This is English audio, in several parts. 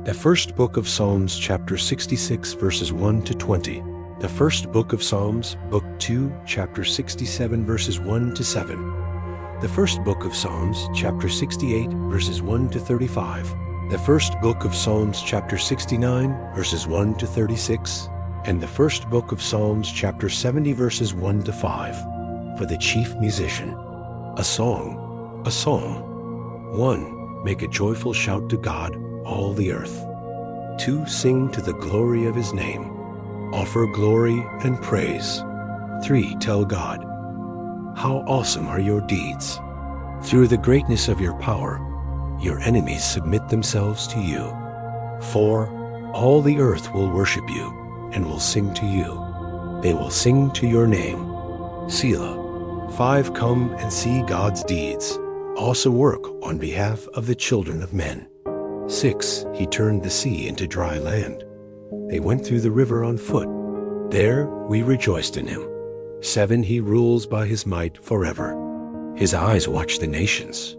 The first book of Psalms, chapter 66, verses 1 to 20. The first book of Psalms, book 2, chapter 67, verses 1 to 7. The first book of Psalms, chapter 68, verses 1 to 35. The first book of Psalms, chapter 69, verses 1 to 36. And the first book of Psalms, chapter 70, verses 1 to 5. For the chief musician. A song, a psalm. 1. Make a joyful shout to God, all the earth. 2. Sing to the glory of his name. Offer glory and praise. 3. Tell God, how awesome are your deeds. Through the greatness of your power, your enemies submit themselves to you. 4. All the earth will worship you and will sing to you. They will sing to your name. Selah. 5. Come and see God's deeds, awesome work on behalf of the children of men. 6. He turned the sea into dry land. They went through the river on foot. There we rejoiced in him. 7. He rules by his might forever. His eyes watch the nations.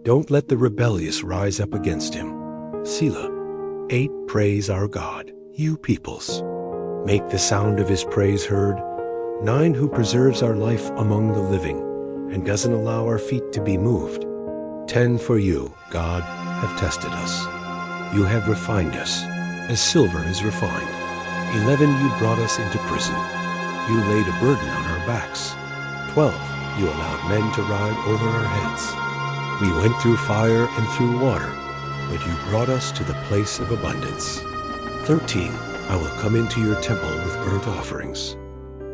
Don't let the rebellious rise up against him. Selah. 8. Praise our God, you peoples. Make the sound of his praise heard. 9. Who preserves our life among the living and doesn't allow our feet to be moved. 10. For you, God, have tested us. You have refined us, as silver is refined. 11. You brought us into prison. You laid a burden on our backs. 12. You allowed men to ride over our heads. We went through fire and through water, but you brought us to the place of abundance. 13. I will come into your temple with burnt offerings.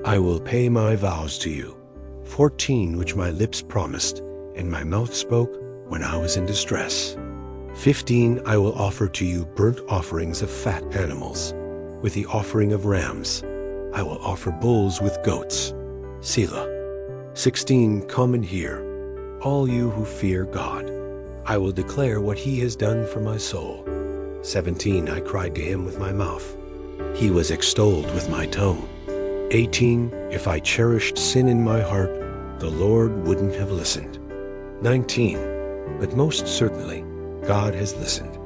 I will pay my vows to you. 14. Which my lips promised, and my mouth spoke when I was in distress. 15. I will offer to you burnt offerings of fat animals, with the offering of rams. I will offer bulls with goats. Selah. 16. Come and hear, all you who fear God. I will declare what he has done for my soul. 17. I cried to him with my mouth. He was extolled with my tongue. 18. If I cherished sin in my heart, the Lord wouldn't have listened. 19. But most certainly, God has listened.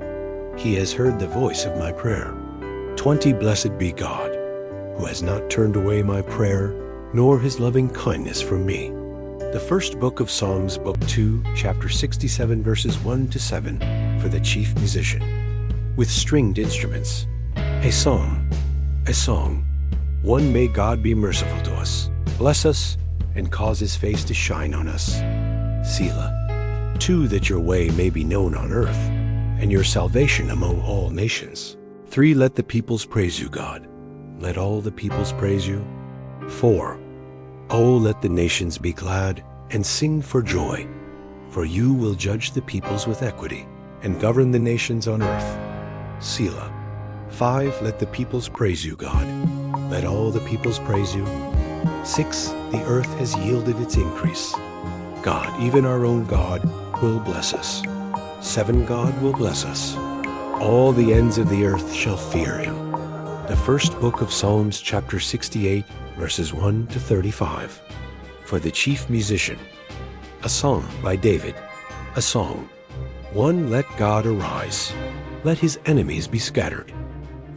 He has heard the voice of my prayer. 20. Blessed be God, who has not turned away my prayer, nor his loving kindness from me. The first book of Psalms, book 2, chapter 67, verses 1 to 7, for the chief musician. With stringed instruments. A psalm, a song. 1. May God be merciful to us, bless us, and cause his face to shine on us. Selah. 2. That your way may be known on earth, and your salvation among all nations. 3. Let the peoples praise you, God. Let all the peoples praise you. 4. Oh, let the nations be glad and sing for joy, for you will judge the peoples with equity and govern the nations on earth. Selah. 5. Let the peoples praise you, God. Let all the peoples praise you. 6. The earth has yielded its increase. God, even our own God, will bless us. 7. God will bless us. All the ends of the earth shall fear him. The first book of Psalms, chapter 68, verses 1 to 35. For the chief musician. A song by David. A song. 1. Let God arise. Let his enemies be scattered.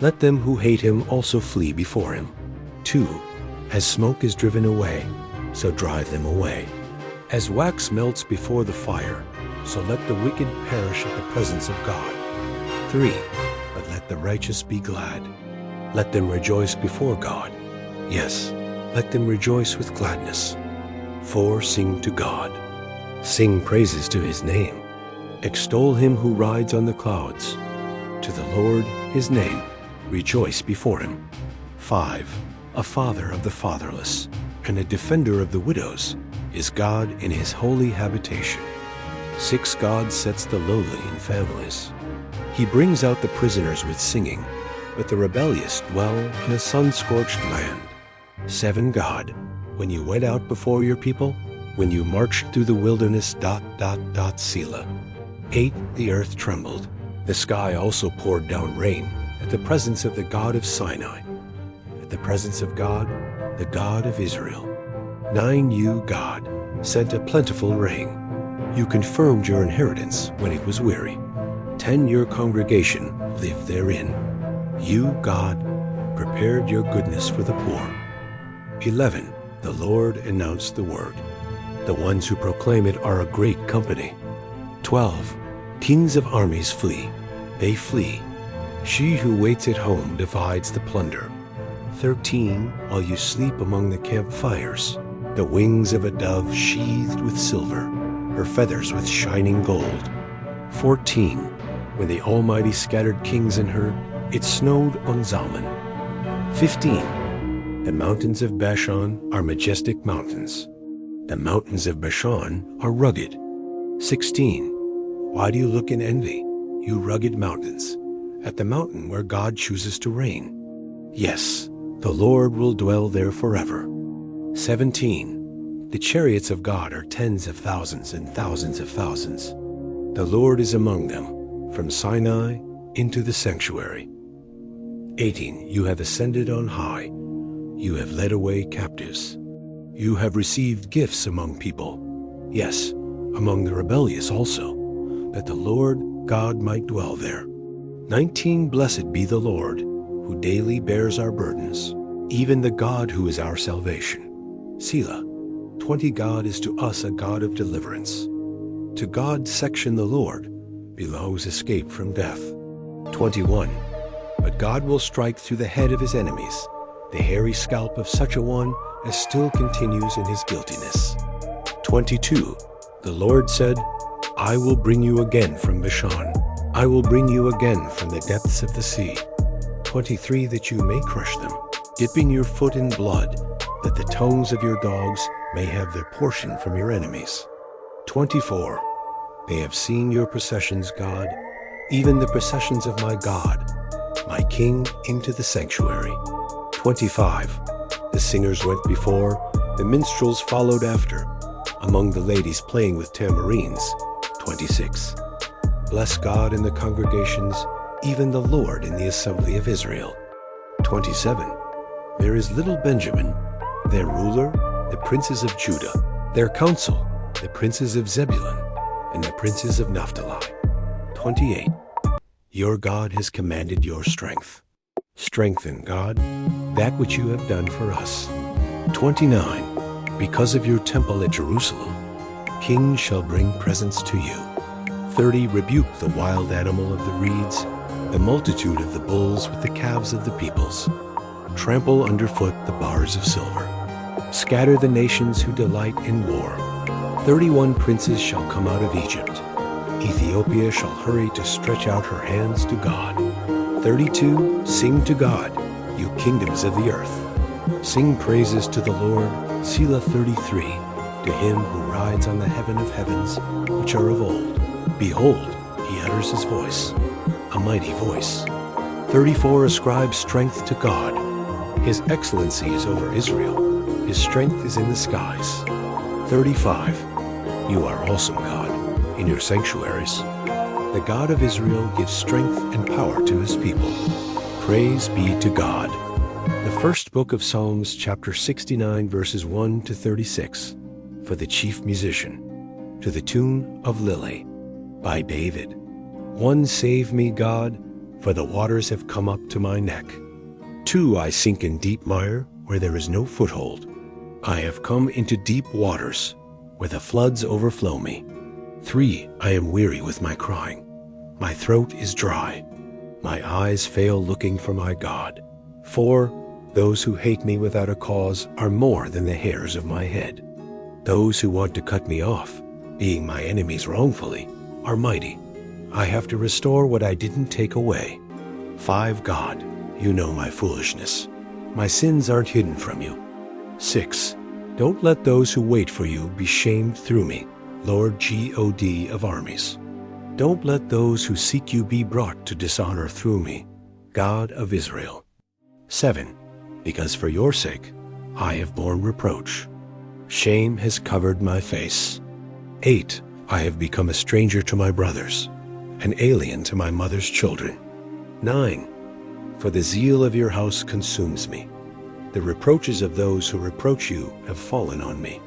Let them who hate him also flee before him. 2. As smoke is driven away, so drive them away. As wax melts before the fire, so let the wicked perish at the presence of God. 3. But let the righteous be glad. Let them rejoice before God. Yes, let them rejoice with gladness. 4. Sing to God. Sing praises to his name. Extol him who rides on the clouds. To the Lord his name. Rejoice before him. 5. A father of the fatherless and a defender of the widows is God in his holy habitation. 6. God sets the lowly in families. He brings out the prisoners with singing, but the rebellious dwell in a sun-scorched land. 7. God, when you went out before your people, when you marched through the wilderness, Selah. 8. The earth trembled. The sky also poured down rain at the presence of the God of Sinai, at the presence of God, the God of Israel. 9. You, God, sent a plentiful rain. You confirmed your inheritance when it was weary. 10 Your congregation live therein. You, God, prepared your goodness for the poor. 11 The Lord announced the word. The ones who proclaim it are a great company. 12 Kings of armies flee. They flee. She who waits at home divides the plunder. 13 While you sleep among the campfires, the wings of a dove sheathed with silver, her feathers with shining gold. 14 When the Almighty scattered kings in her, it snowed on Zalman. 15 The mountains of Bashan are majestic mountains. The mountains of Bashan are rugged. 16 Why do you look in envy, you rugged mountains, at the mountain where God chooses to reign? Yes, the Lord will dwell there forever. 17 The chariots of God are tens of thousands and thousands of thousands. The Lord is among them, from Sinai into the sanctuary. 18 You have ascended on high. You have led away captives. You have received gifts among people. Yes, among the rebellious also, that the Lord God might dwell there. 19 Blessed be the Lord, who daily bears our burdens, even the God who is our salvation. Selah. 20 God is to us a God of deliverance. To God's section the Lord belongs escape from death. 21 But God will strike through the head of his enemies, the hairy scalp of such a one as still continues in his guiltiness. 22 The Lord said, I will bring you again from Bashan. I will bring you again from the depths of the sea. 23 That you may crush them, dipping your foot in blood, that the tongues of your dogs may have their portion from your enemies. 24 They have seen your processions, God, even the processions of my God, my King, into the sanctuary. 25 The singers went before, the minstrels followed after, among the ladies playing with tambourines. 26 Bless God in the congregations, even the Lord in the assembly of Israel. 27 There is little Benjamin, their ruler, the princes of Judah, their council, the princes of Zebulun, and the princes of Naphtali. 28 Your God has commanded your strength. Strengthen, God, that which you have done for us. 29 Because of your temple at Jerusalem, kings shall bring presents to you. 30 Rebuke the wild animal of the reeds, the multitude of the bulls with the calves of the peoples. Trample underfoot the bars of silver. Scatter the nations who delight in war. 31 princes shall come out of Egypt. Ethiopia shall hurry to stretch out her hands to God. 32 Sing to God, you kingdoms of the earth. Sing praises to the Lord. Selah. 33 To him who rides on the heaven of heavens, which are of old. Behold, he utters his voice, a mighty voice. 34 Ascribe strength to God. His excellency is over Israel. His strength is in the skies. 35 You are awesome, God, in your sanctuaries. The God of Israel gives strength and power to his people. Praise be to God. The first book of Psalms, chapter 69, verses 1 to 36, for the chief musician, to the tune of Lily, by David. 1 Save me, God, for the waters have come up to my neck. 2 I sink in deep mire, where there is no foothold. I have come into deep waters, where the floods overflow me. 3 I am weary with my crying. My throat is dry. My eyes fail looking for my God. 4 Those who hate me without a cause are more than the hairs of my head. Those who want to cut me off, being my enemies wrongfully, are mighty. I have to restore what I didn't take away. 5 God, you know my foolishness. My sins aren't hidden from you. 6 Don't let those who wait for you be shamed through me, Lord God of armies. Don't let those who seek you be brought to dishonor through me, God of Israel. 7 Because for your sake I have borne reproach. Shame has covered my face. 8 I have become a stranger to my brothers, an alien to my mother's children. 9 For the zeal of your house consumes me. The reproaches of those who reproach you have fallen on me.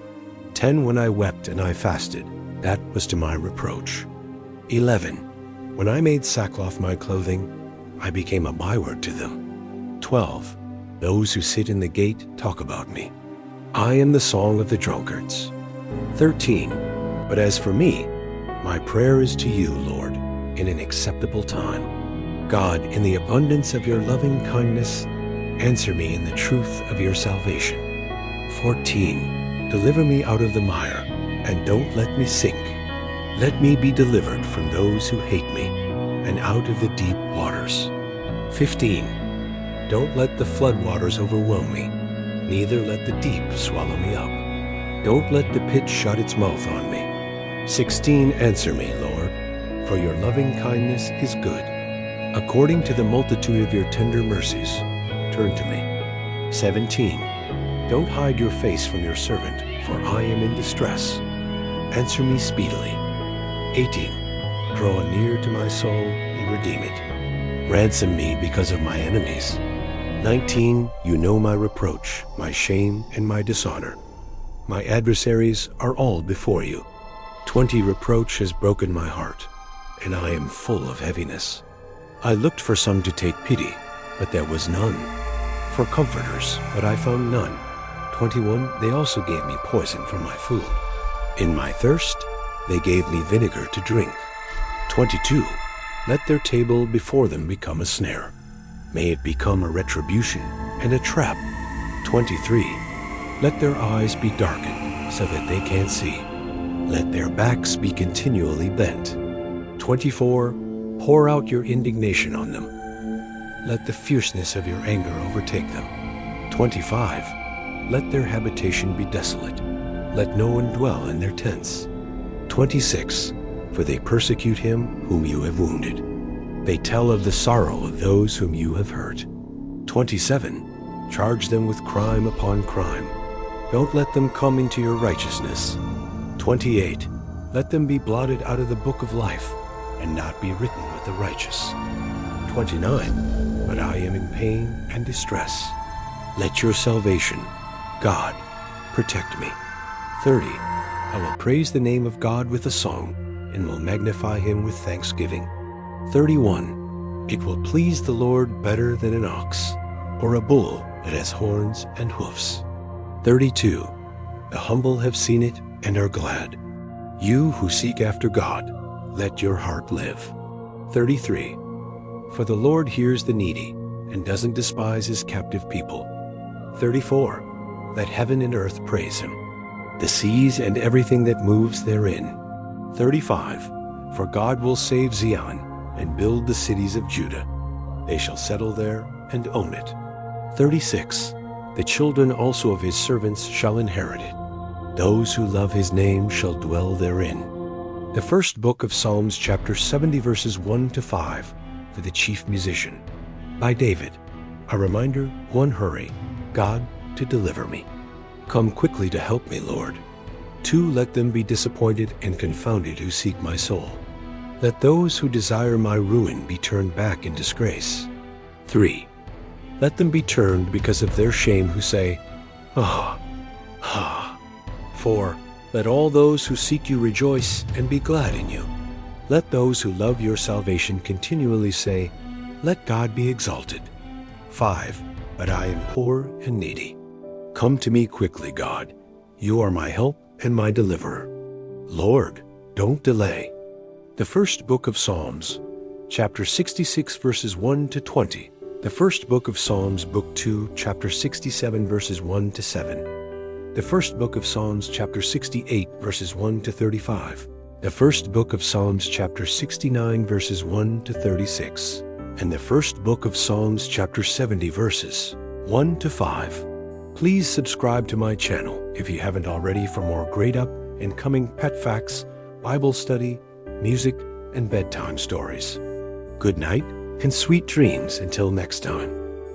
10 When I wept and I fasted, that was to my reproach. 11 When I made sackcloth my clothing, I became a byword to them. 12. Those who sit in the gate talk about me. I am the song of the drunkards. 13. But as for me, my prayer is to you, Lord, in an acceptable time. God, in the abundance of your loving kindness, answer me in the truth of your salvation. 14. Deliver me out of the mire, and don't let me sink. Let me be delivered from those who hate me, and out of the deep waters. 15. Don't let the floodwaters overwhelm me, neither let the deep swallow me up. Don't let the pit shut its mouth on me. 16. Answer me, Lord, for your loving kindness is good. According to the multitude of your tender mercies, turn to me. 17. Don't hide your face from your servant, for I am in distress. Answer me speedily. 18. Draw near to my soul and redeem it. Ransom me because of my enemies. 19. You know my reproach, my shame, and my dishonor. My adversaries are all before you. 20. Reproach has broken my heart, and I am full of heaviness. I looked for some to take pity, but there was none. For comforters, but I found none. 21. They also gave me poison for my food. In my thirst, they gave me vinegar to drink. 22. Let their table before them become a snare. May it become a retribution and a trap. 23. Let their eyes be darkened so that they can't see. Let their backs be continually bent. 24. Pour out your indignation on them. Let the fierceness of your anger overtake them. 25. Let their habitation be desolate. Let no one dwell in their tents. 26. For they persecute him whom you have wounded. They tell of the sorrow of those whom you have hurt. 27. Charge them with crime upon crime. Don't let them come into your righteousness. 28. Let them be blotted out of the book of life, and not be written with the righteous. 29. But I am in pain and distress. Let your salvation, God, protect me. 30. I will praise the name of God with a song, and will magnify him with thanksgiving. 31. It will please the Lord better than an ox, or a bull that has horns and hoofs. 32. The humble have seen it and are glad. You who seek after God, let your heart live. 33. For the Lord hears the needy, and doesn't despise his captive people. 34. Let heaven and earth praise him, the seas and everything that moves therein. 35. For God will save Zion, and build the cities of Judah. They shall settle there and own it. 36. The children also of his servants shall inherit it. Those who love his name shall dwell therein. The first book of Psalms, chapter 70, verses 1 to 5, for the chief musician. By David. A reminder, one hurry, God, to deliver me. Come quickly to help me, Lord. 2. Let them be disappointed and confounded who seek my soul. Let those who desire my ruin be turned back in disgrace. 3. Let them be turned because of their shame who say, Ah, ah. 4. Let all those who seek you rejoice and be glad in you. Let those who love your salvation continually say, Let God be exalted. 5. But I am poor and needy. Come to me quickly, God. You are my help and my deliverer. Lord, don't delay. The first book of Psalms, chapter 66, verses 1 to 20. The first book of Psalms, book 2, chapter 67, verses 1 to 7. The first book of Psalms, chapter 68, verses 1 to 35. The first book of Psalms, chapter 69, verses 1 to 36. And the first book of Psalms, chapter 70, verses 1 to 5. Please subscribe to my channel if you haven't already for more great up and coming pet facts, Bible study, music, and bedtime stories. Good night and sweet dreams until next time.